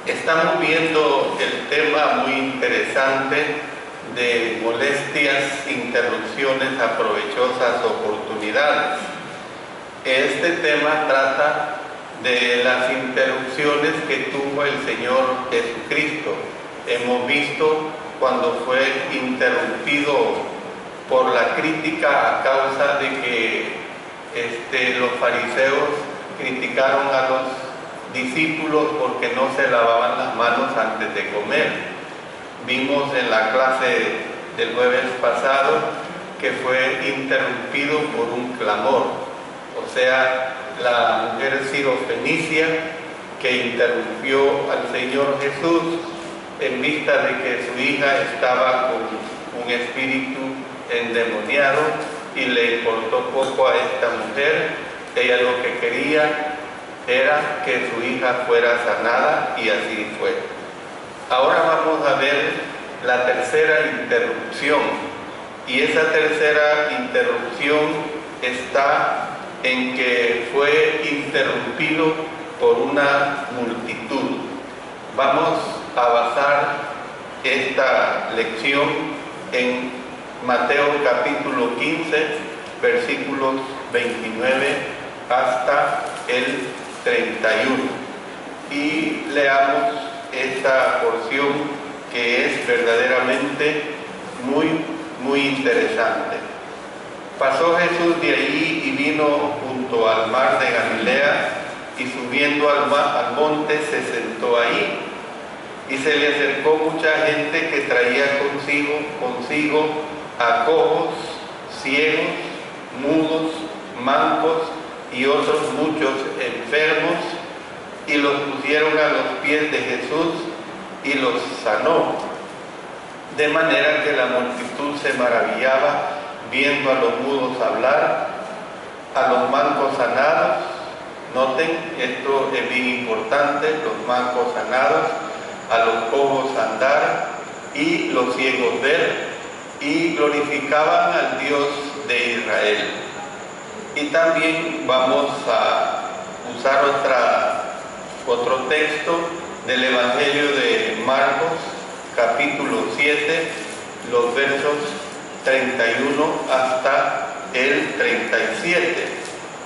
Estamos viendo el tema muy interesante de molestias, interrupciones a provechosas oportunidades. Este tema trata de las interrupciones que tuvo el Señor Jesucristo. Hemos visto cuando fue interrumpido por la crítica a causa de que los fariseos criticaron a los discípulos porque no se lavaban las manos antes de comer. Vimos en la clase del jueves pasado que fue interrumpido por un clamor, o sea, la mujer sirofenicia que interrumpió al Señor Jesús en vista de que su hija estaba con un espíritu endemoniado y le importó poco a esta mujer. Ella lo que quería era que su hija fuera sanada y así fue. Ahora vamos a ver la tercera interrupción, y esa tercera interrupción está en que fue interrumpido por una multitud. Vamos a basar esta lección en Mateo capítulo 15, versículos 29 hasta el 31. Y leamos esta porción que es verdaderamente muy interesante. Pasó Jesús de allí y vino junto al mar de Galilea, y subiendo al monte se sentó ahí. Y se le acercó mucha gente que traía consigo a cojos, ciegos, mudos, mancos y otros muchos enfermos, y los pusieron a los pies de Jesús y los sanó. De manera que la multitud se maravillaba viendo a los mudos hablar, a los mancos sanados. Noten, esto es bien importante: los mancos sanados, a los cojos andar y los ciegos ver, y glorificaban al Dios de Israel. Y también vamos a usar otro texto del Evangelio de Marcos, capítulo 7, los versos 31 hasta el 37,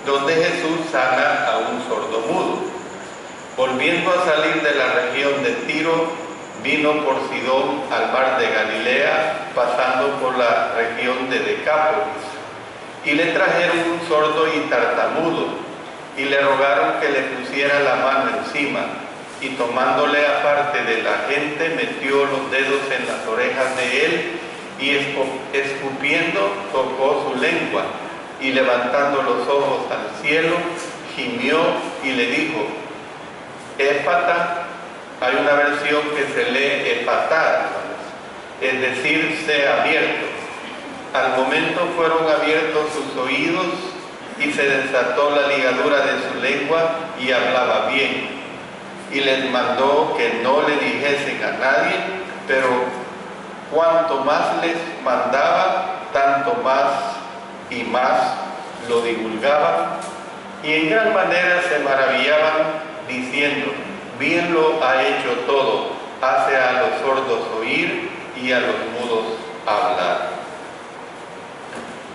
donde Jesús sana a un sordomudo. Volviendo a salir de la región de Tiro, vino por Sidón al mar de Galilea, pasando por la región de Decápolis. Y le trajeron un sordo y tartamudo, y le rogaron que le pusiera la mano encima, y tomándole aparte de la gente, metió los dedos en las orejas de él, y escupiendo tocó su lengua, y levantando los ojos al cielo, gimió y le dijo: Éfata. Hay una versión que se lee efatá, es decir, sea abierto. Al momento fueron abiertos sus oídos y se desató la ligadura de su lengua y hablaba bien. Y les mandó que no le dijesen a nadie, pero cuanto más les mandaba, tanto más y más lo divulgaban, y en gran manera se maravillaban, diciendo: bien lo ha hecho todo, hace a los sordos oír y a los mudos hablar.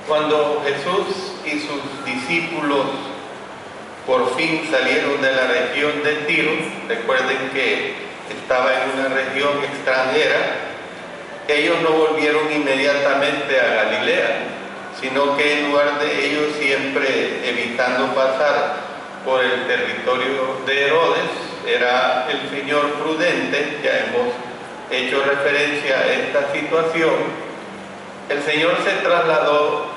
Cuando Jesús y sus discípulos por fin salieron de la región de Tiro, recuerden que estaba en una región extranjera, ellos no volvieron inmediatamente a Galilea, sino que en lugar de ellos, siempre evitando pasar por el territorio de Herodes, era el Señor prudente. Ya hemos hecho referencia a esta situación. El Señor se trasladó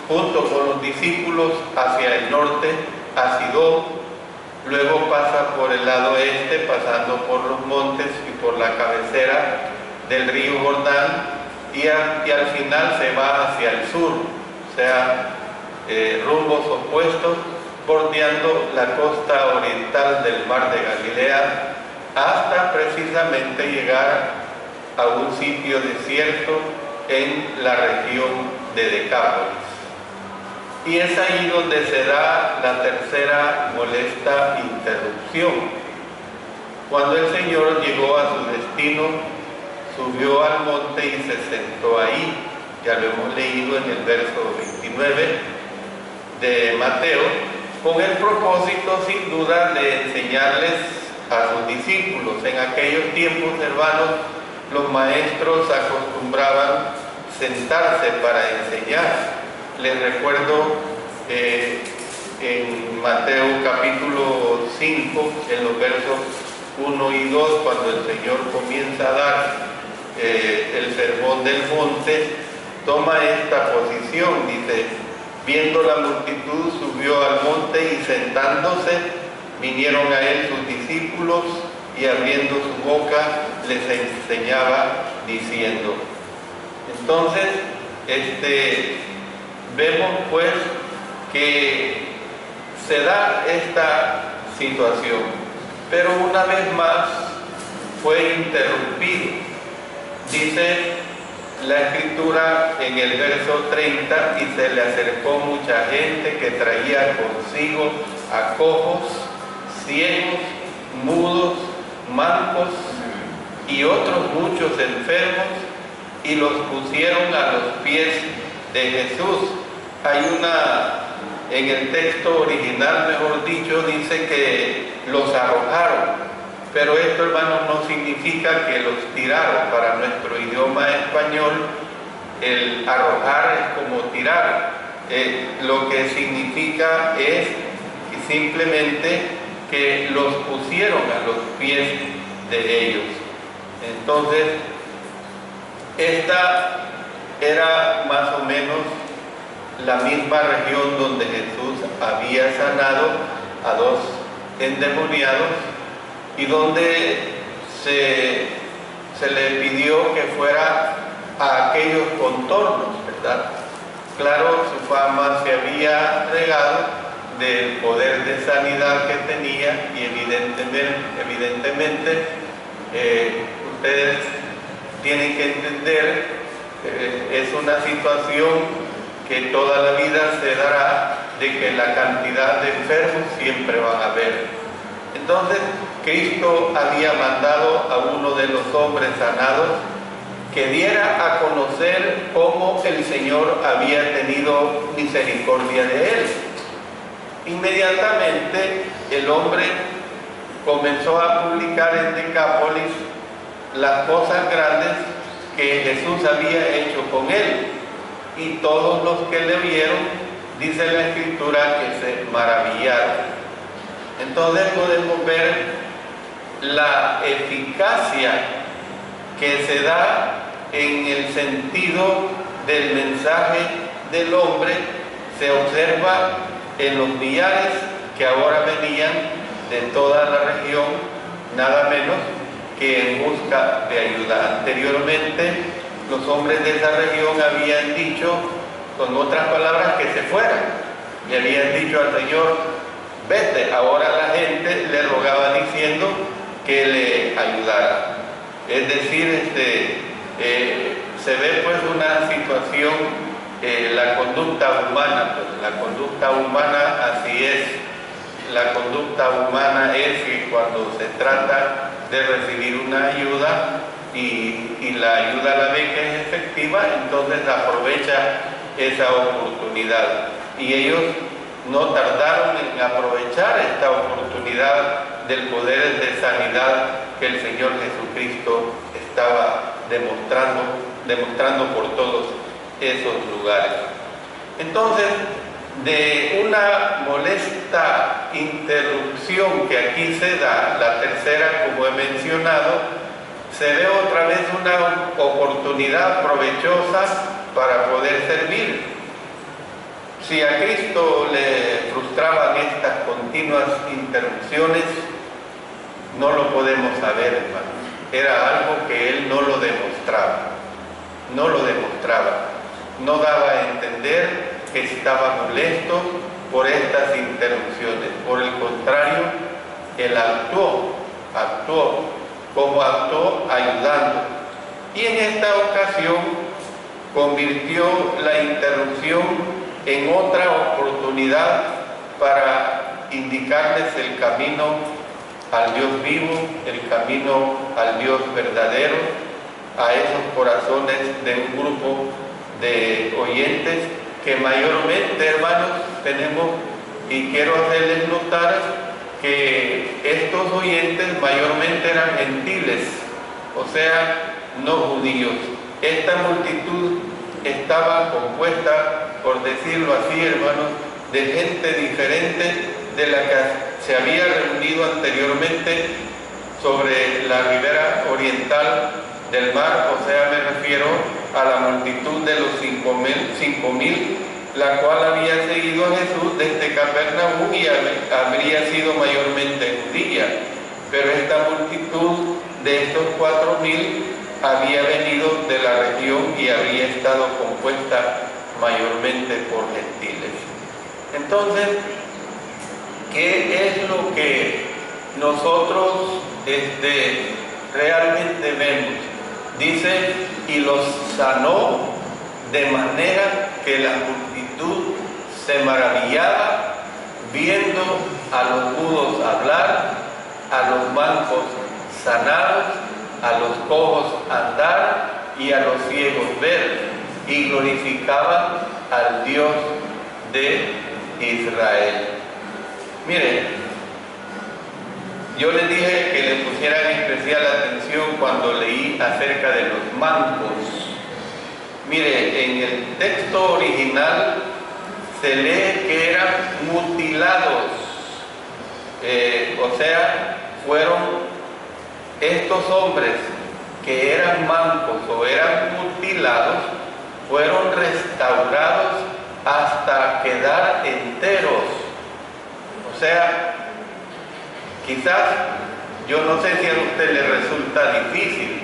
junto con los discípulos hacia el norte, a Sidón, luego pasa por el lado este, pasando por los montes y por la cabecera del río Jordán, y al final se va hacia el sur, o sea, rumbos opuestos, bordeando la costa oriental del mar de Galilea, hasta precisamente llegar a un sitio desierto en la región de Decápolis. Y es ahí donde se da la tercera molesta interrupción. Cuando el Señor llegó a su destino, subió al monte y se sentó ahí. Ya lo hemos leído en el verso 29 de Mateo, con el propósito sin duda de enseñarles a sus discípulos. En aquellos tiempos, hermanos, los maestros acostumbraban sentarse para enseñar. Les recuerdo en Mateo capítulo 5, en los versos 1 y 2, cuando el Señor comienza a dar el sermón del monte, toma esta posición, dice: viendo la multitud, subió al monte y sentándose, vinieron a él sus discípulos y abriendo su boca les enseñaba diciendo. Entonces, vemos pues que se da esta situación, pero una vez más fue interrumpido. Dice la Escritura en el verso 30: y se le acercó mucha gente que traía consigo a cojos, ciegos, mudos, mancos y otros muchos enfermos, y los pusieron a los pies de Jesús. En el texto original, mejor dicho, dice que los arrojaron. Pero esto, hermanos, no significa que los tiraron. Para nuestro idioma español, el arrojar es como tirar. Lo que significa es simplemente que los pusieron a los pies de ellos. Entonces, esta era más o menos la misma región donde Jesús había sanado a 2 endemoniados y donde se le pidió que fuera a aquellos contornos, ¿verdad? Claro, su fama se había regado del poder de sanidad que tenía, y evidentemente ustedes tienen que entender, es una situación que toda la vida se dará, de que la cantidad de enfermos siempre van a haber. Entonces, Cristo había mandado a uno de los hombres sanados que diera a conocer cómo el Señor había tenido misericordia de él. Inmediatamente el hombre comenzó a publicar en Decápolis las cosas grandes que Jesús había hecho con él, y todos los que le vieron, dice la Escritura, que se maravillaron. Entonces podemos ver la eficacia que se da en el sentido del mensaje del hombre. Se observa en los millares que ahora venían de toda la región, nada menos que en busca de ayuda. Anteriormente, los hombres de esa región habían dicho, con otras palabras, que se fueran, y habían dicho al Señor: vete. Ahora la gente le rogaba diciendo que le ayudara. Es decir, se ve pues una situación, la conducta humana, pues la conducta humana así es. La conducta humana es que cuando se trata de recibir una ayuda y la ayuda la ve que es efectiva, entonces aprovecha esa oportunidad. Y ellos no tardaron en aprovechar esta oportunidad del poder de sanidad que el Señor Jesucristo estaba demostrando por todos esos lugares. Entonces, de una molesta interrupción que aquí se da, la tercera, como he mencionado, se ve otra vez una oportunidad provechosa para poder servir. Si a Cristo le frustraban estas continuas interrupciones, no lo podemos saber, hermanos. Era algo que Él no lo demostraba. No daba a entender que estaba molesto por estas interrupciones. Por el contrario, Él actuó como actuó, ayudando. Y en esta ocasión convirtió la interrupción en otra oportunidad para indicarles el camino al Dios vivo, el camino al Dios verdadero, a esos corazones de un grupo de oyentes que mayormente, hermanos, tenemos, y quiero hacerles notar que estos oyentes mayormente eran gentiles, o sea, no judíos. Esta multitud estaba compuesta, por decirlo así, hermanos, de gente diferente de la que se había reunido anteriormente sobre la ribera oriental del mar, o sea, me refiero a la multitud de los 5.000, la cual había seguido a Jesús desde Capernaum y habría sido mayormente judía, pero esta multitud de estos 4.000 había venido de la región y había estado compuesta mayormente por gentiles. Entonces, ¿qué es lo que nosotros realmente vemos? Dice, y los sanó de manera que la multitud se maravillaba viendo a los mudos hablar, a los mancos sanados, a los cojos andar y a los ciegos ver, y glorificaban al Dios de Israel. Miren, yo les dije que le pusieran especial atención cuando leí acerca de los mancos. Mire, en el texto original se lee que eran mutilados, o sea, fueron estos hombres que eran mancos o eran mutilados, fueron restaurados hasta quedar enteros. O sea, quizás, yo no sé si a usted le resulta difícil,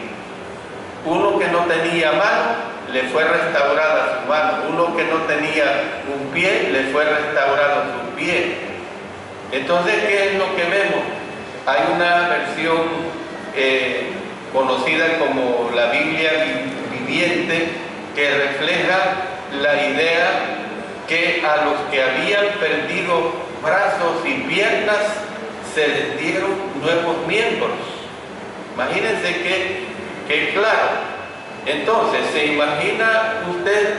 uno que no tenía mano, le fue restaurada su mano, uno que no tenía un pie, le fue restaurado su pie. Entonces, ¿qué es lo que vemos? Hay una versión conocida como la Biblia viviente, que refleja la idea que a los que habían perdido brazos y piernas se les dieron nuevos miembros. Imagínense que claro. Entonces, ¿se imagina usted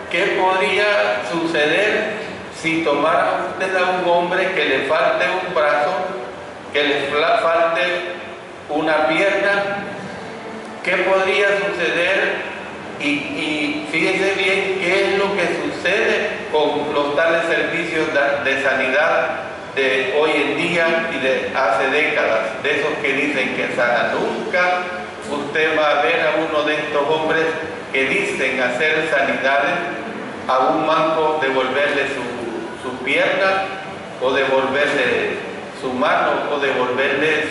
qué podría suceder si tomara usted a un hombre que le falte un brazo, que le falte una pierna? ¿Qué podría suceder? Y fíjese bien qué es lo que sucede con los tales servicios de sanidad de hoy en día y de hace décadas, de esos que dicen que sana. Nunca usted va a ver a uno de estos hombres que dicen hacer sanidades a un manco, devolverle su pierna, o devolverle su mano, o devolverle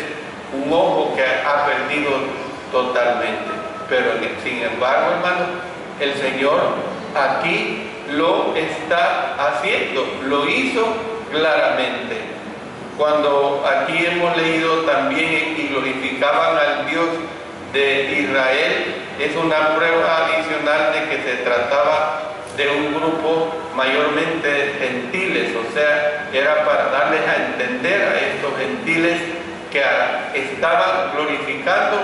un ojo que ha perdido totalmente. Pero sin embargo, hermano, el Señor aquí lo está haciendo, lo hizo claramente. Cuando aquí hemos leído también y glorificaban al Dios de Israel, es una prueba adicional de que se trataba de un grupo mayormente gentiles, o sea, era para darles a entender a estos gentiles que estaban glorificando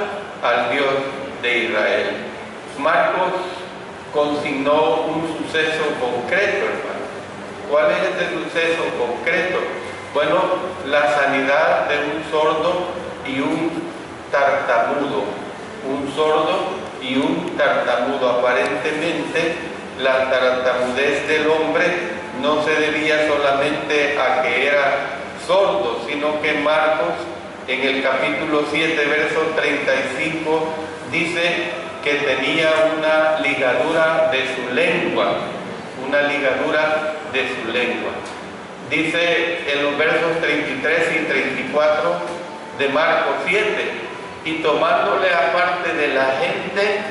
al Dios de Israel. Marcos consignó un suceso concreto, hermano. ¿Cuál es este suceso concreto? Bueno, la sanidad de un sordo y un tartamudo. Un sordo y un tartamudo. Aparentemente, la tartamudez del hombre no se debía solamente a que era sordo, sino que Marcos, en el capítulo 7, verso 35, dice que tenía una ligadura de su lengua, una ligadura de su lengua. Dice en los versos 33 y 34 de Marcos 7, y tomándole aparte de la gente,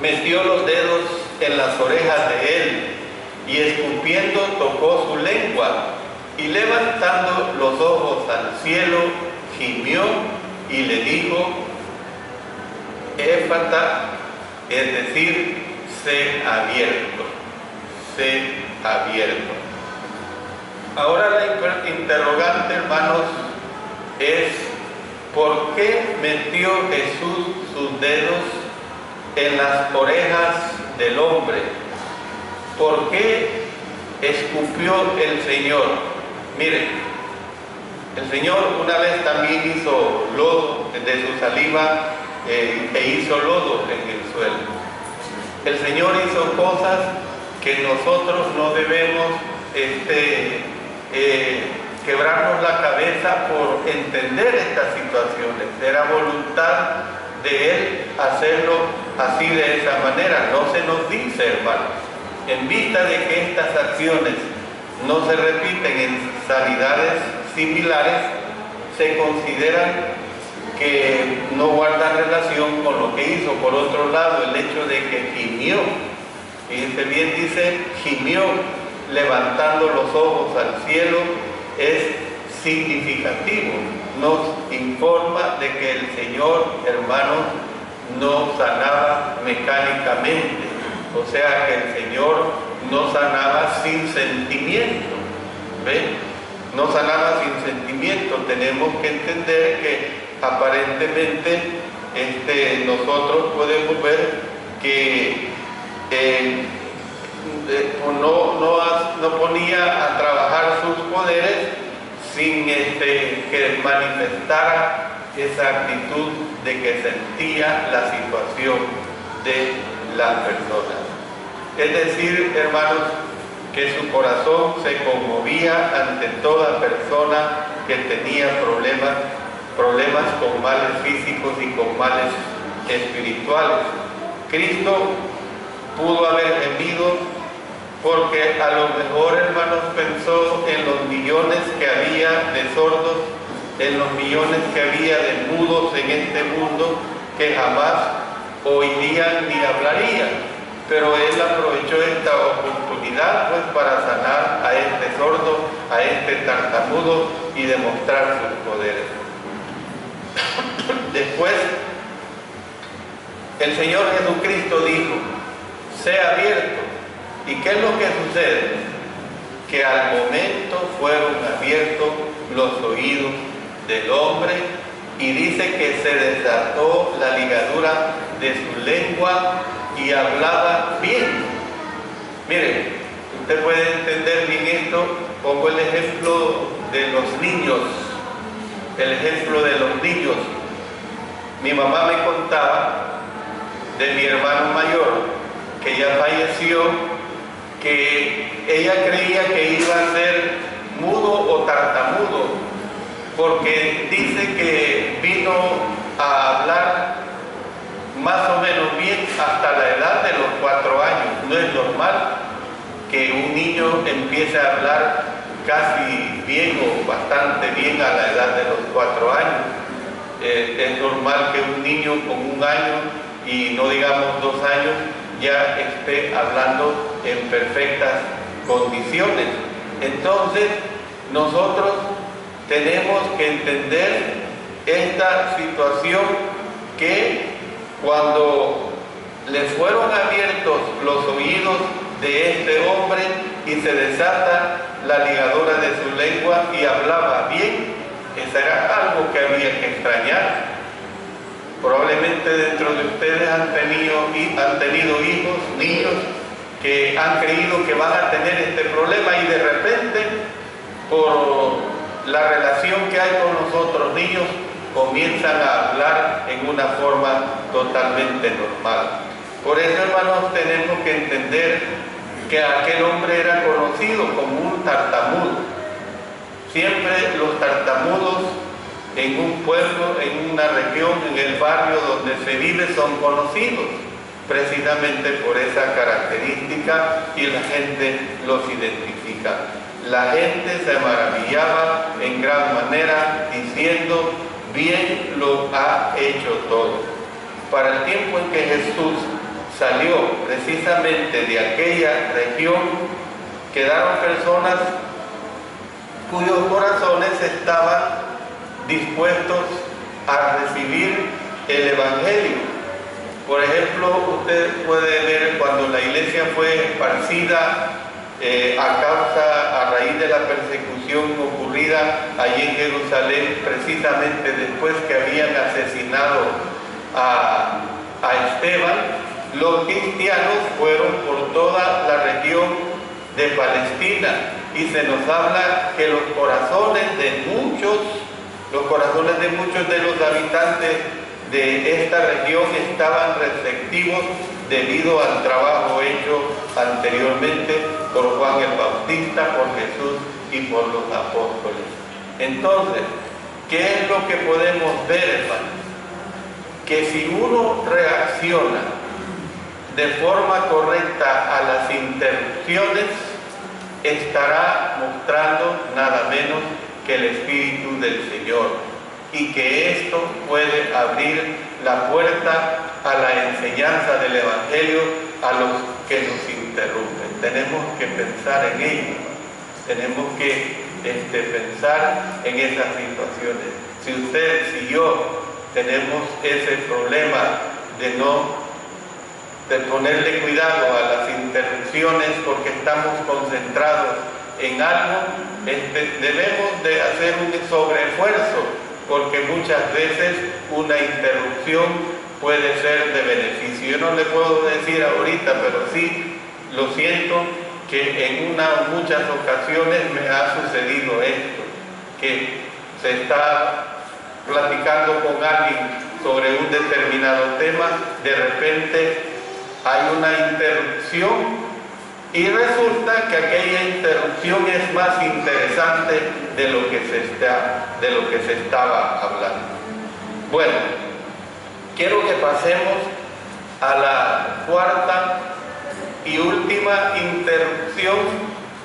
metió los dedos en las orejas de él, y escupiendo tocó su lengua, y levantando los ojos al cielo, gimió y le dijo, Éfata, es decir, sé abierto, sé abierto. Ahora la interrogante, hermanos, es ¿por qué metió Jesús sus dedos en las orejas del hombre? ¿Por qué escupió el Señor? Miren, el Señor una vez también hizo lodo de su saliva e hizo lodo en el suelo. El Señor hizo cosas que nosotros no debemos quebrarnos la cabeza por entender estas situaciones. Era voluntad de Él hacerlo así, de esa manera. No se nos dice, hermanos, en vista de que estas acciones no se repiten en sanidades similares, se consideran que no guardan relación con lo que hizo. Por otro lado, el hecho de que gimió, fíjense bien, dice gimió, levantando los ojos al cielo, es significativo. Nos informa de que el Señor, hermanos, no sanaba mecánicamente, o sea que el Señor no sanaba sin sentimiento. ¿Ven? No sanaba sin sentimiento. Tenemos que entender que aparentemente nosotros podemos ver que no ponía a trabajar sus poderes sin que manifestara esa actitud de que sentía la situación de las personas. Es decir, hermanos, que su corazón se conmovía ante toda persona que tenía problemas con males físicos y con males espirituales. Cristo pudo haber gemido porque a lo mejor, hermanos, pensó en los millones que había de sordos, en los millones que había de mudos en este mundo que jamás oirían ni hablarían. Pero Él aprovechó esta oportunidad pues para sanar a este sordo, a este tartamudo y demostrar sus poderes. Después, el Señor Jesucristo dijo: sea abierto. ¿Y qué es lo que sucede? Que al momento fueron abiertos los oídos del hombre y dice que se desató la ligadura de su lengua y hablaba bien. Miren, usted puede entender bien esto. Pongo el ejemplo de los niños. El ejemplo de los niños. Mi mamá me contaba de mi hermano mayor, que ya falleció, que ella creía que iba a ser mudo o tartamudo, porque dice que vino a hablar más o menos bien hasta la edad de los 4 años. No es normal que un niño empiece a hablar casi bien o bastante bien a la edad de los 4 años. Es normal que un niño con 1 año y no digamos 2 años ya esté hablando en perfectas condiciones. Entonces, nosotros tenemos que entender esta situación, que cuando le fueron abiertos los oídos de este hombre y se desata la ligadura de su lengua y hablaba bien, eso era algo que había que extrañar. Probablemente dentro de ustedes han tenido hijos, niños, que han creído que van a tener este problema y de repente, por la relación que hay con los otros niños, comienzan a hablar en una forma totalmente normal. Por eso, hermanos, tenemos que entender que aquel hombre era conocido como un tartamudo. Siempre los tartamudos en un pueblo, en una región, en el barrio donde se vive, son conocidos precisamente por esa característica y la gente los identifica. La gente se maravillaba en gran manera diciendo: bien lo ha hecho todo. Para el tiempo en que Jesús salió precisamente de aquella región, quedaron personas cuyos corazones estaban dispuestos a recibir el Evangelio. Por ejemplo, usted puede ver cuando la iglesia fue esparcida a raíz de la persecución ocurrida allí en Jerusalén, precisamente después que habían asesinado a Esteban. Los cristianos fueron por toda la región de Palestina y se nos habla que los corazones de muchos de los habitantes de esta región estaban receptivos debido al trabajo hecho anteriormente por Juan el Bautista, por Jesús y por los apóstoles. Entonces, ¿qué es lo que podemos ver, hermanos? Que si uno reacciona de forma correcta a las interrupciones, estará mostrando nada menos que el Espíritu del Señor, y que esto puede abrir la puerta a la enseñanza del Evangelio a los que nos interrumpen. Tenemos que pensar en ello, tenemos que pensar en esas situaciones. Si usted, si yo tenemos ese problema de ponerle cuidado a las interrupciones porque estamos concentrados en algo, debemos de hacer un sobreesfuerzo, porque muchas veces una interrupción puede ser de beneficio. Yo no le puedo decir ahorita, pero sí lo siento, que en muchas ocasiones me ha sucedido esto, que se está platicando con alguien sobre un determinado tema, de repente hay una interrupción y resulta que aquella interrupción es más interesante de lo que se estaba hablando. Bueno, quiero que pasemos a la cuarta y última interrupción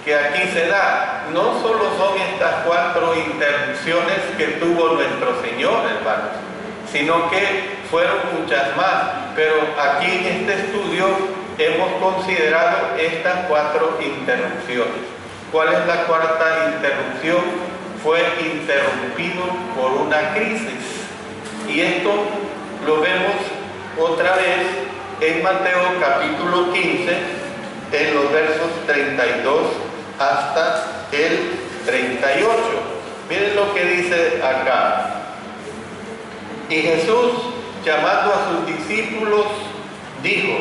que aquí se da. No solo son estas 4 interrupciones que tuvo nuestro Señor, hermanos, sino que fueron muchas más, pero aquí en este estudio hemos considerado estas 4 interrupciones. ¿Cuál es la cuarta interrupción? Fue interrumpido por una crisis. Y esto lo vemos otra vez en Mateo capítulo 15, en los versos 32 hasta el 38. Miren lo que dice acá. Y Jesús, llamando a sus discípulos, dijo: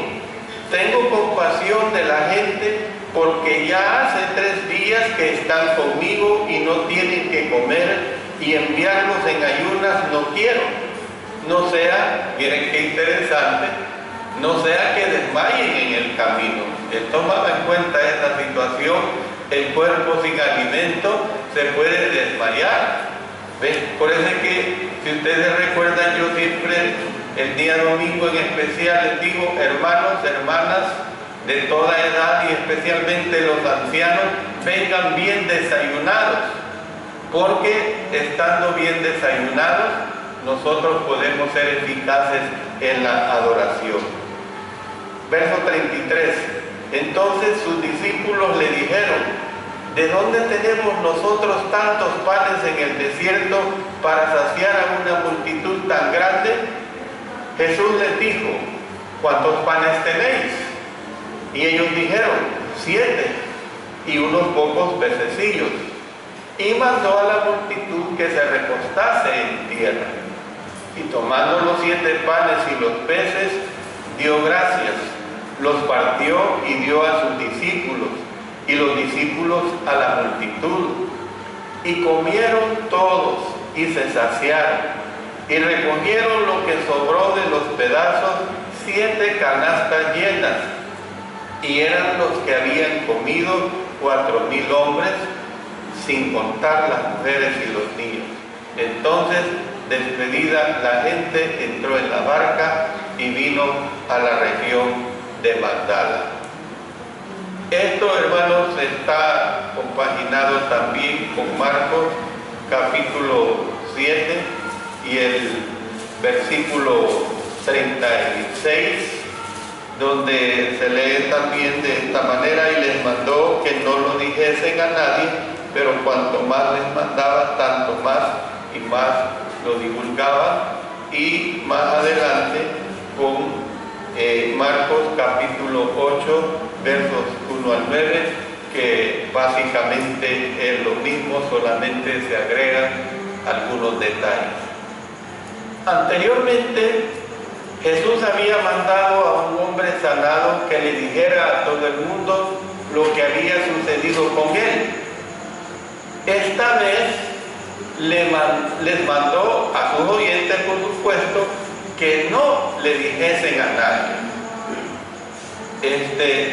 tengo compasión de la gente, porque ya hace 3 días que están conmigo y no tienen que comer, y enviarlos en ayunas no quiero. No sea, miren qué interesante, no sea que desmayen en el camino. Él tomaba en cuenta esta situación. El cuerpo sin alimento se puede desmayar. ¿Ves? Por eso es que, si ustedes recuerdan, yo siempre, el día domingo en especial, les digo: hermanos, hermanas de toda edad y especialmente los ancianos, vengan bien desayunados, porque estando bien desayunados, nosotros podemos ser eficaces en la adoración. Verso 33. Entonces sus discípulos le dijeron: ¿de dónde tenemos nosotros tantos panes en el desierto para saciar a una multitud tan grande? Jesús les dijo: ¿cuántos panes tenéis? Y ellos dijeron: 7, y unos pocos pececillos. Y mandó a la multitud que se recostase en tierra. Y tomando los 7 panes y los peces, dio gracias, los partió y dio a sus discípulos, y los discípulos a la multitud. Y comieron todos y se saciaron, y recogieron lo que sobró de los pedazos, 7 canastas llenas, y eran los que habían comido 4,000 hombres, sin contar las mujeres y los niños. Entonces, despedida la gente, entró en la barca y vino a la región de Magdala. Esto, hermanos, está compaginado también con Marcos capítulo 7 y el versículo 36, donde se lee también de esta manera: y les mandó que no lo dijesen a nadie, pero cuanto más les mandaba, tanto más y más lo divulgaban. Y más adelante con Marcos capítulo 8, versos 1 al 9, que básicamente es lo mismo, solamente se agregan algunos detalles. Anteriormente, Jesús había mandado a un hombre sanado que le dijera a todo el mundo lo que había sucedido con él. Esta vez les mandó a sus oyentes, por supuesto, que no le dijesen a nadie.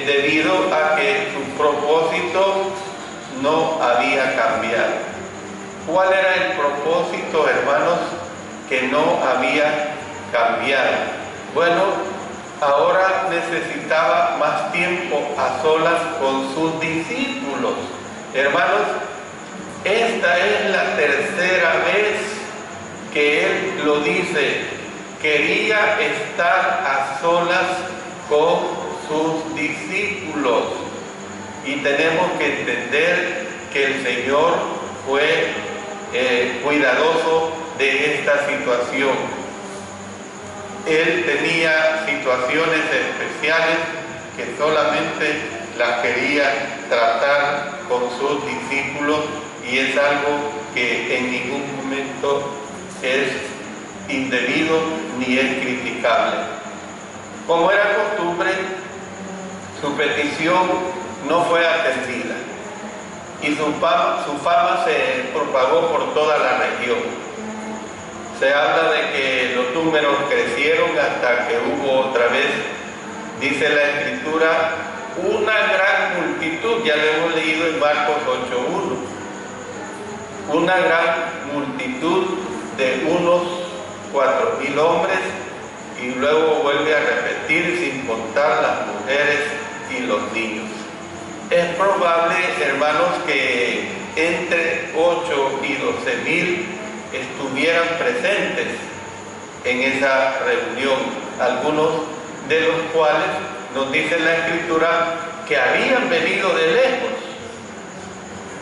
Debido a que su propósito no había cambiado. ¿Cuál era el propósito, hermanos, que no había cambiado? Bueno, ahora necesitaba más tiempo a solas con sus discípulos. Hermanos, esta es la tercera vez que Él lo dice. Quería estar a solas con sus discípulos, y tenemos que entender que el Señor fue cuidadoso de esta situación. Él tenía situaciones especiales que solamente las quería tratar con sus discípulos, y es algo que en ningún momento es indebido ni es criticable. Como era costumbre, su petición no fue atendida y su fama se propagó por toda la región. Se habla de que los números crecieron hasta que hubo otra vez, dice la Escritura, una gran multitud. Ya lo hemos leído en Marcos 8:1. Una gran multitud de unos 4,000 hombres, y luego vuelve a repetir, sin contar las mujeres y los niños. Es probable, hermanos, que entre 8 y 12,000 estuvieran presentes en esa reunión, algunos de los cuales nos dice la Escritura que habían venido de lejos.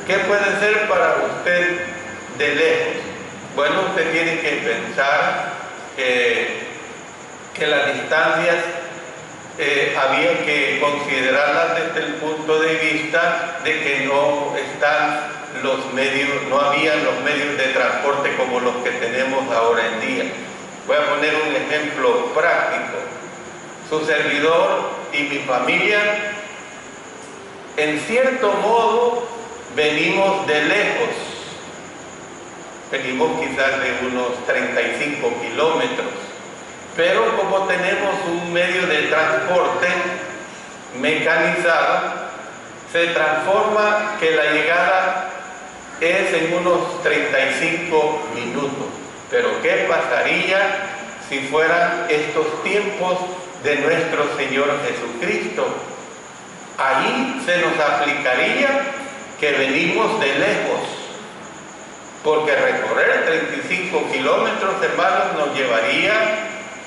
¿Qué puede ser para usted de lejos? Bueno, usted tiene que pensar que las distancias había que considerarlas desde el punto de vista de que no habían los medios de transporte como los que tenemos ahora en día. Voy a poner un ejemplo práctico. Su servidor y mi familia, en cierto modo, venimos de lejos. Venimos quizás de unos 35 kilómetros. Pero como tenemos un medio de transporte mecanizado, se transforma que la llegada es en unos 35 minutos. Pero ¿qué pasaría si fueran estos tiempos de nuestro Señor Jesucristo? Allí se nos aplicaría que venimos de lejos, porque recorrer 35 kilómetros, hermanos, nos llevaría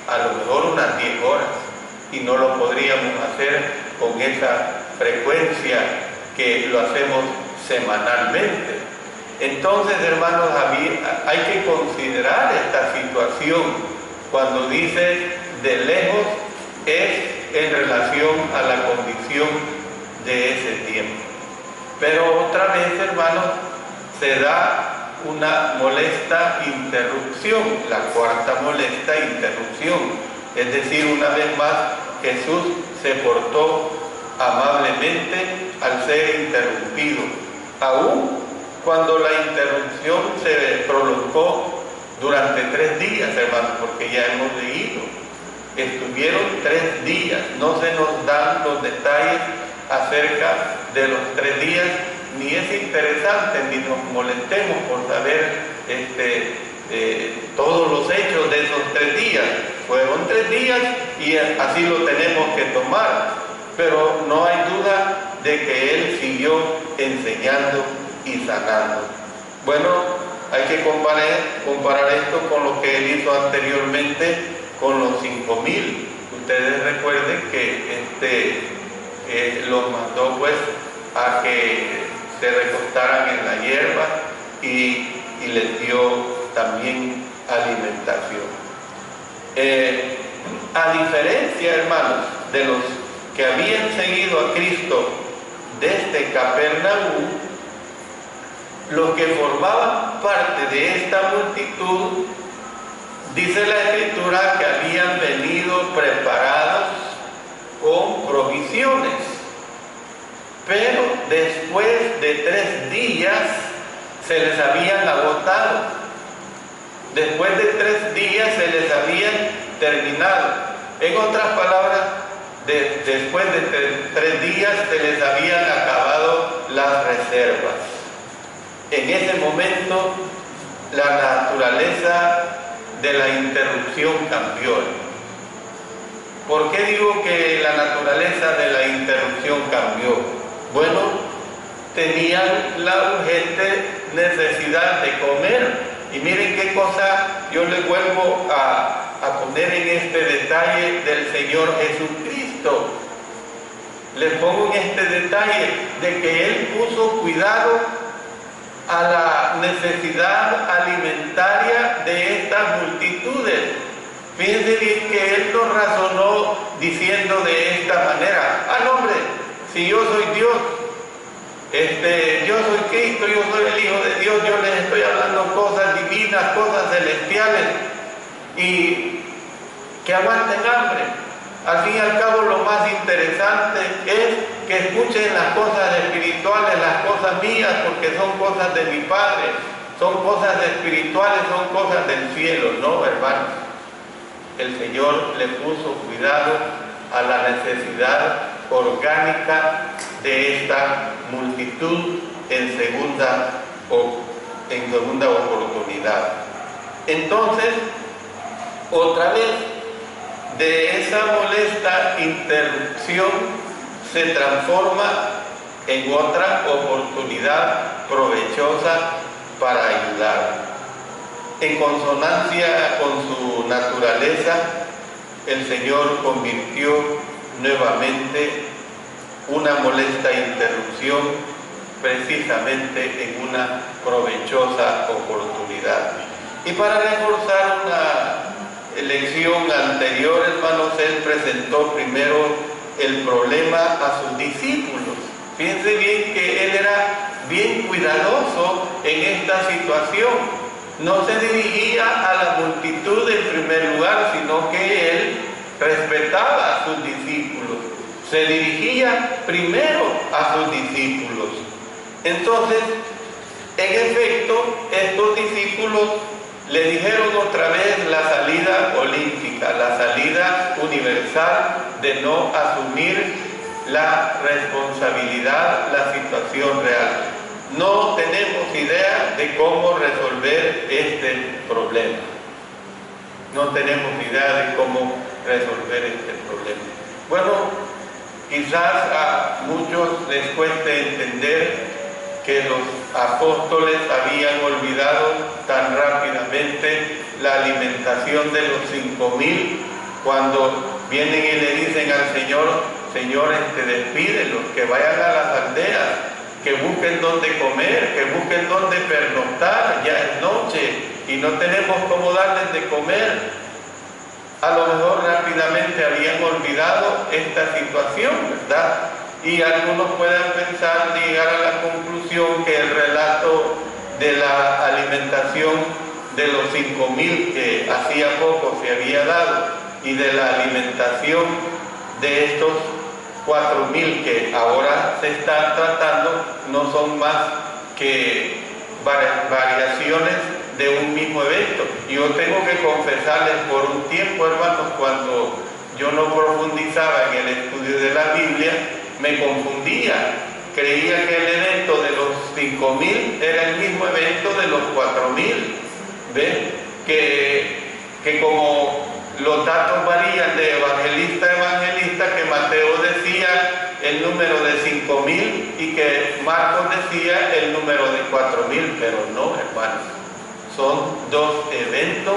a lo mejor unas 10 horas, y no lo podríamos hacer con esa frecuencia que lo hacemos semanalmente. Entonces, hermanos, hay que considerar esta situación. Cuando dice de lejos, es en relación a la condición de ese tiempo. Pero otra vez, hermanos, se da una molesta interrupción, la cuarta molesta interrupción. Es decir, una vez más, Jesús se portó amablemente al ser interrumpido, aún cuando la interrupción se prolongó durante 3 días, hermanos, porque ya hemos leído, estuvieron 3 días. No se nos dan los detalles acerca de los 3 días, ni es interesante, ni nos molestemos por saber todos los hechos de esos 3 días. Fueron 3 días y así lo tenemos que tomar, pero no hay duda de que Él siguió enseñando y sanando. Bueno, hay que comparar esto con lo que Él hizo anteriormente con los 5,000. Ustedes recuerden que los mandó pues a que se recostaran en la hierba y les dio también alimentación. A diferencia, hermanos, de los que habían seguido a Cristo desde Capernaum, los que formaban parte de esta multitud, dice la Escritura que habían venido preparados con provisiones, pero después de 3 días se les habían agotado. Después de 3 días se les habían terminado. En otras palabras, después de 3 días se les habían acabado las reservas. En ese momento, la naturaleza de la interrupción cambió. ¿Por qué digo que la naturaleza de la interrupción cambió? Bueno, tenían la urgente necesidad de comer. Y miren qué cosa yo les vuelvo a poner en este detalle del Señor Jesucristo. Les pongo en este detalle de que Él puso cuidado a la necesidad alimentaria de estas multitudes. Fíjense bien que Él no razonó diciendo de esta manera: no, hombre, si yo soy Dios, yo soy Cristo, yo soy el Hijo de Dios, yo les estoy hablando cosas divinas, cosas celestiales, y que aguanten hambre. Al fin y al cabo, lo más interesante es que escuchen las cosas espirituales, las cosas mías, porque son cosas de mi Padre, son cosas espirituales, son cosas del cielo, ¿no, hermanos? El Señor le puso cuidado a la necesidad orgánica de esta multitud en segunda oportunidad. Entonces, otra vez, de esa molesta interrupción se transforma en otra oportunidad provechosa para ayudar. En consonancia con su naturaleza, el Señor convirtió nuevamente una molesta interrupción precisamente en una provechosa oportunidad. Y para reforzar una lección anterior, hermanos, Él presentó primero el problema a sus discípulos. Fíjense bien que Él era bien cuidadoso en esta situación. No se dirigía a la multitud en primer lugar, sino que Él respetaba a sus discípulos. Se dirigía primero a sus discípulos. Entonces, en efecto, estos discípulos le dijeron otra vez la salida olímpica, la salida universal de no asumir la responsabilidad, la situación real. No tenemos idea de cómo resolver este problema. No tenemos idea de cómo resolver este problema. Bueno, quizás a muchos les cueste entender que los apóstoles habían olvidado tan rápidamente la alimentación de los 5,000, cuando vienen y le dicen al Señor: Señor, despídelos, que vayan a las aldeas, que busquen dónde comer, que busquen dónde pernoctar, ya es noche y no tenemos cómo darles de comer. A lo mejor rápidamente habían olvidado esta situación, ¿verdad? Y algunos pueden pensar, llegar a la conclusión que el relato de la alimentación de los 5,000 que hacía poco se había dado y de la alimentación de estos 4,000 que ahora se están tratando no son más que variaciones de un mismo evento. Y yo tengo que confesarles, por un tiempo, hermanos, cuando yo no profundizaba en el estudio de la Biblia, me confundía. Creía que el evento de los 5,000 era el mismo evento de los 4,000. ¿Ven? Que como los datos varían de evangelista a evangelista, que Mateo decía el número de 5,000 y que Marcos decía el número de 4,000, pero no, hermanos. Son dos eventos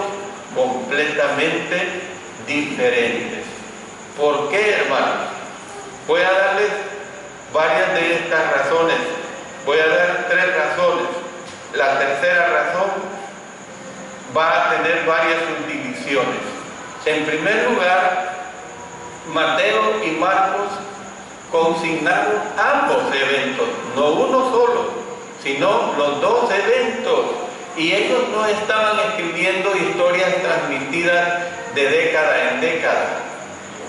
completamente diferentes. ¿Por qué, hermanos? Voy a darles varias de estas razones. Voy a dar 3 razones. La tercera razón va a tener varias subdivisiones. En primer lugar, Mateo y Marcos consignaron ambos eventos, no uno solo, sino los dos eventos. Y ellos no estaban escribiendo historias transmitidas de década en década.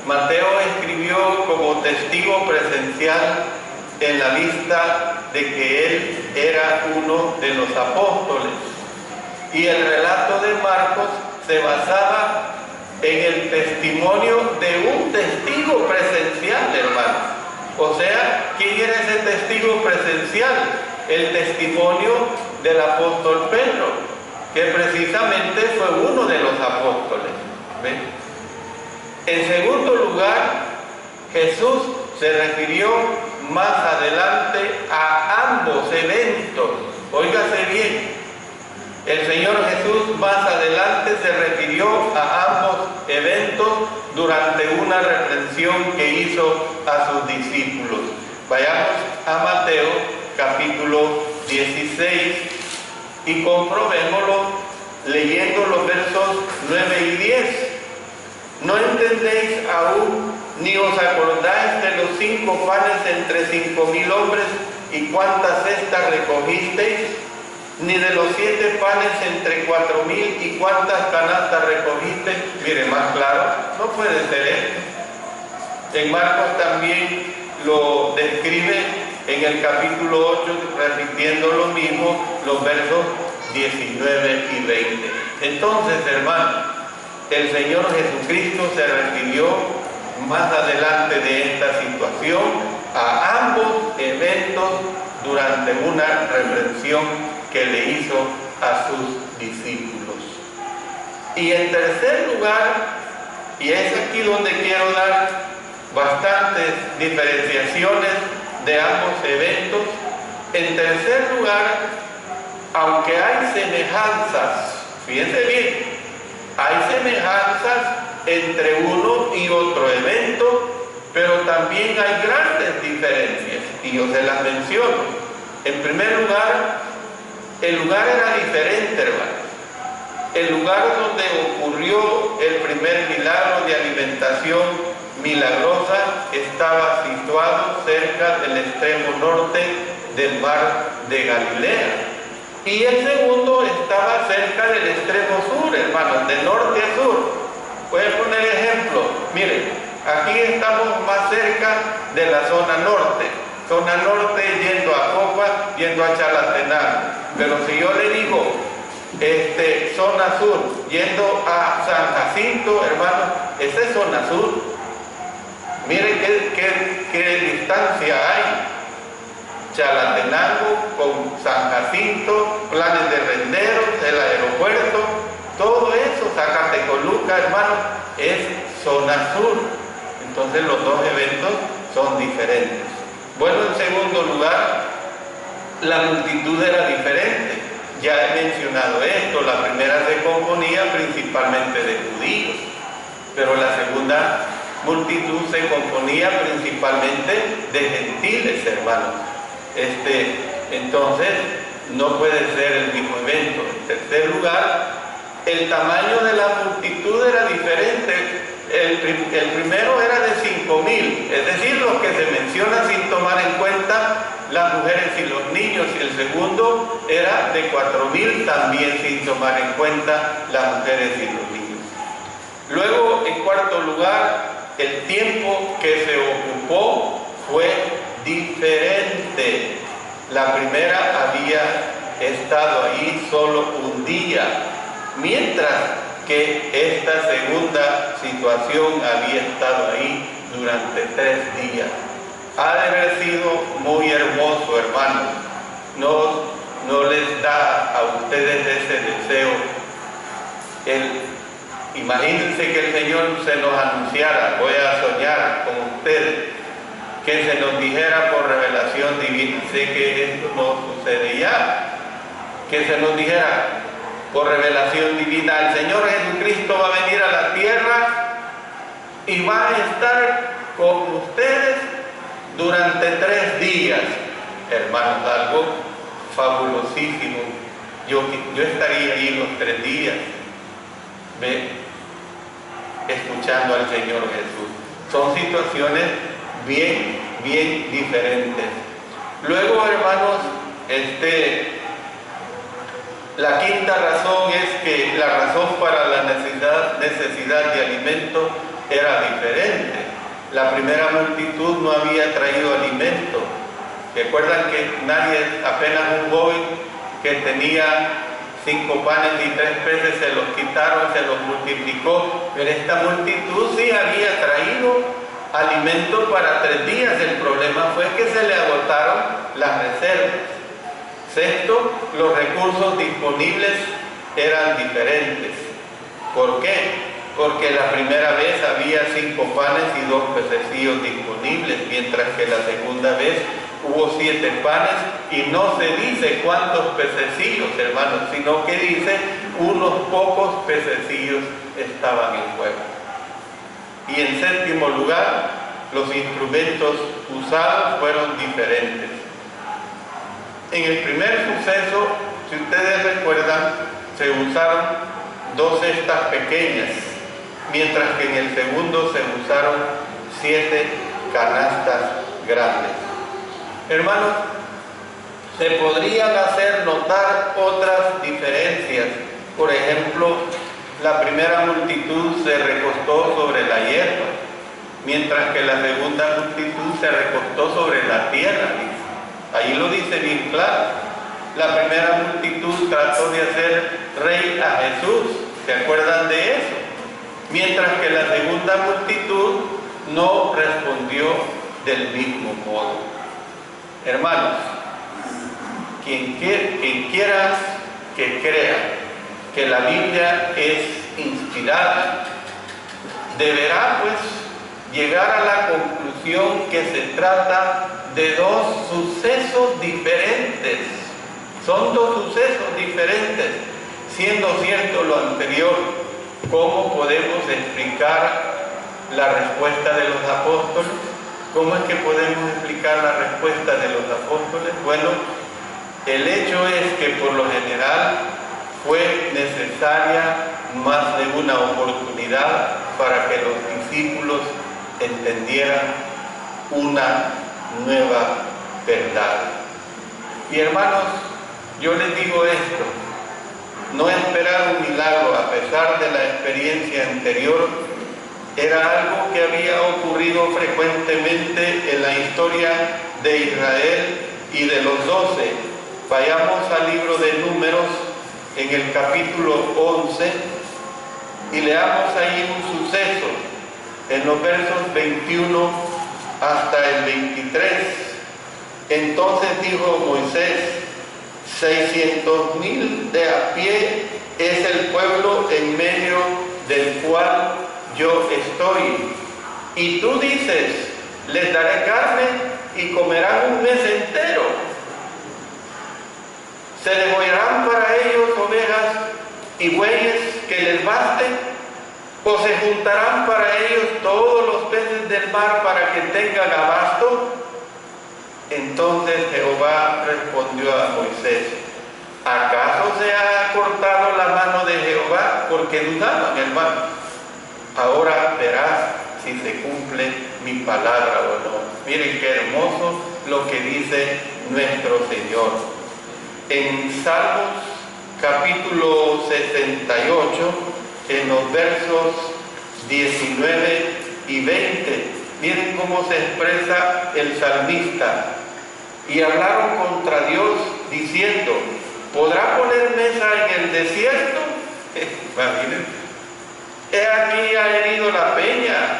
Mateo escribió como testigo presencial en la lista de que él era uno de los apóstoles. Y el relato de Marcos se basaba en el testimonio de un testigo presencial, hermanos. O sea, ¿quién era ese testigo presencial? El testimonio del apóstol Pedro, que precisamente fue uno de los apóstoles. ¿Ven? En segundo lugar, Jesús se refirió más adelante a ambos eventos. Óigase bien. El Señor Jesús más adelante se refirió a ambos eventos durante una reprensión que hizo a sus discípulos. Vayamos a Mateo capítulo 16 y comprobémoslo leyendo los versos 9 y 10. ¿No entendéis aún, ni os acordáis de los 5 panes entre 5.000 hombres y cuántas cestas recogisteis? Ni de los 7 panes entre 4.000 y cuántas canastas recogiste. Mire, más claro, no puede ser esto. En Marcos también lo describe en el capítulo 8, repitiendo lo mismo, los versos 19 y 20. Entonces, hermano, el Señor Jesucristo se refirió más adelante de esta situación a ambos eventos durante una reprensión que le hizo a sus discípulos. Y en tercer lugar, y es aquí donde quiero dar bastantes diferenciaciones de ambos eventos, en tercer lugar, aunque hay semejanzas, fíjense bien, hay semejanzas entre uno y otro evento, pero también hay grandes diferencias, y yo se las menciono. En primer lugar, el lugar era diferente, hermanos. El lugar donde ocurrió el primer milagro de alimentación milagrosa estaba situado cerca del extremo norte del mar de Galilea. Y el segundo estaba cerca del extremo sur, hermanos, de norte a sur. Voy a poner ejemplo. Miren, aquí estamos más cerca de la zona norte. Zona norte yendo a Copa, yendo a Chalatenango. Pero si yo le digo zona sur, yendo a San Jacinto, hermano, esa es zona sur. Miren qué distancia hay. Chalatenango con San Jacinto, Planes de Renderos, el aeropuerto, todo eso, Zacatecoluca, hermano, es zona sur. Entonces los dos eventos son diferentes. Bueno, en segundo lugar, la multitud era diferente. Ya he mencionado esto. La primera se componía principalmente de judíos, pero la segunda multitud se componía principalmente de gentiles, hermanos. Entonces, no puede ser el mismo evento. En tercer lugar, el tamaño de la multitud era diferente. El primero era de 5.000, es decir, los que se mencionan sin tomar en cuenta las mujeres y los niños, y el segundo era de 4.000, también sin tomar en cuenta las mujeres y los niños. Luego, en cuarto lugar, el tiempo que se ocupó fue diferente. La primera había estado ahí solo un día, mientras que esta segunda situación había estado ahí durante 3 días. Ha de haber sido muy hermoso, hermanos. No les da a ustedes ese deseo. Imagínense que el Señor se nos anunciara, voy a soñar con ustedes, que se nos dijera por revelación divina. Sé que esto no sucede ya. Que se nos dijera por revelación divina, el Señor Jesucristo va a venir a la tierra y va a estar con ustedes durante 3 días. Hermanos, algo fabulosísimo. Yo estaría ahí los 3 días, escuchando al Señor Jesús. Son situaciones bien bien diferentes. Luego, hermanos, la quinta razón es que la razón para la necesidad de alimento era diferente. La primera multitud no había traído alimento. Recuerdan que apenas un joven que tenía 5 panes y 3 peces, se los quitaron, se los multiplicó, pero esta multitud sí había traído alimento para 3 días. El problema fue que se le agotaron las reservas. Sexto, los recursos disponibles eran diferentes. ¿Por qué? Porque la primera vez había 5 panes y 2 pececillos disponibles, mientras que la segunda vez hubo 7 panes y no se dice cuántos pececillos, hermanos, sino que dice unos pocos pececillos estaban en juego. Y en séptimo lugar, los instrumentos usados fueron diferentes. En el primer suceso, si ustedes recuerdan, se usaron 2 cestas pequeñas, mientras que en el segundo se usaron 7 canastas grandes. Hermanos, se podrían hacer notar otras diferencias. Por ejemplo, la primera multitud se recostó sobre la hierba, mientras que la segunda multitud se recostó sobre la tierra. Ahí lo dice bien claro. La primera multitud trató de hacer rey a Jesús. ¿Se acuerdan de eso? Mientras que la segunda multitud no respondió del mismo modo. Hermanos, quien quiera que crea que la Biblia es inspirada, deberá pues llegar a la conclusión que se trata de 2 sucesos diferentes. Son 2 sucesos diferentes. Siendo cierto lo anterior, ¿cómo podemos explicar la respuesta de los apóstoles? ¿Cómo es que podemos explicar la respuesta de los apóstoles? Bueno, el hecho es que por lo general fue necesaria más de una oportunidad para que los discípulos entendieran una nueva verdad. Y hermanos, yo les digo esto: no esperar un milagro a pesar de la experiencia anterior era algo que había ocurrido frecuentemente en la historia de Israel y de los 12. Vayamos al libro de Números en el capítulo 11 y leamos ahí un suceso en los versos 21 hasta el 23. Entonces dijo Moisés: 600,000 de a pie es el pueblo en medio del cual yo estoy. Y tú dices: les daré carne y comerán un mes entero. ¿Se degollarán para ellos ovejas y bueyes que les basten? ¿O se juntarán para ellos todos los peces del mar para que tengan abasto? Entonces Jehová respondió a Moisés: ¿acaso se ha cortado la mano de Jehová? Porque dudaban, hermano. Ahora verás si se cumple mi palabra o no. Miren qué hermoso lo que dice nuestro Señor. En Salmos capítulo 68, en los versos 19 y 20, miren cómo se expresa el salmista. Y hablaron contra Dios diciendo: ¿podrá poner mesa en el desierto? Imagínense. He aquí ha herido la peña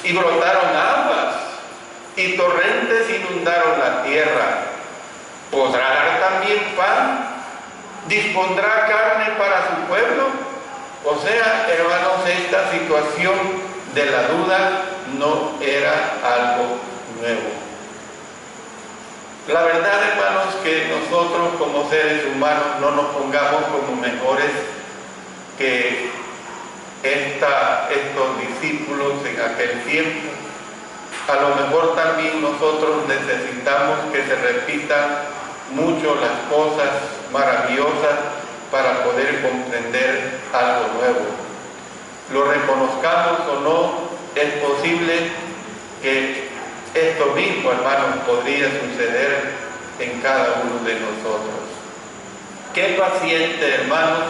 y brotaron aguas y torrentes inundaron la tierra. ¿Podrá dar también pan? ¿Dispondrá carne para su pueblo? O sea, hermanos, esta situación de la duda no era algo nuevo. La verdad, hermanos, que nosotros como seres humanos no nos pongamos como mejores que estos discípulos en aquel tiempo. A lo mejor también nosotros necesitamos que se repitan mucho las cosas maravillosas para poder comprender algo nuevo. Lo reconozcamos o no, es posible que Esto mismo, hermanos, podría suceder en cada uno de nosotros. Qué paciente, hermanos,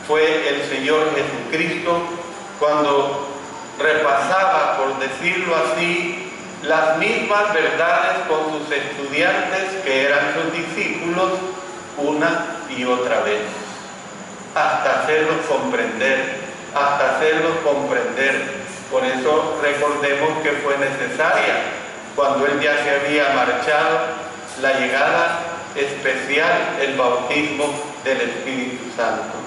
fue el Señor Jesucristo cuando repasaba, por decirlo así, las mismas verdades con sus estudiantes, que eran sus discípulos, una y otra vez, hasta hacerlos comprender, Por eso recordemos que fue necesaria, cuando Él ya se había marchado, la llegada especial, el bautismo del Espíritu Santo.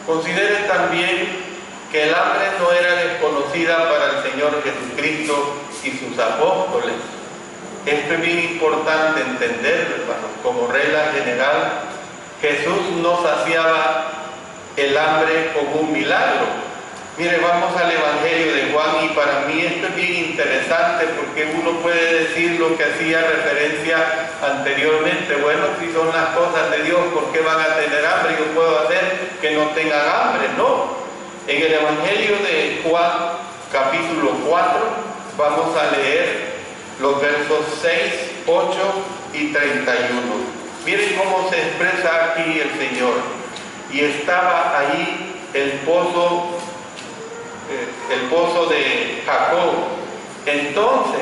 Consideren también que el hambre no era desconocida para el Señor Jesucristo y sus apóstoles. Esto es bien importante entenderlo, hermanos. Como regla general, Jesús no saciaba el hambre con un milagro. Mire, vamos al Evangelio de Juan, y para mí esto es bien interesante, porque uno puede decir lo que hacía referencia anteriormente. Bueno, si son las cosas de Dios, ¿por qué van a tener hambre? Yo puedo hacer que no tengan hambre. No. En el Evangelio de Juan, capítulo 4, vamos a leer los versos 6, 8 y 31. Miren cómo se expresa aquí el Señor. Y estaba ahí el pozo de Jacob. Entonces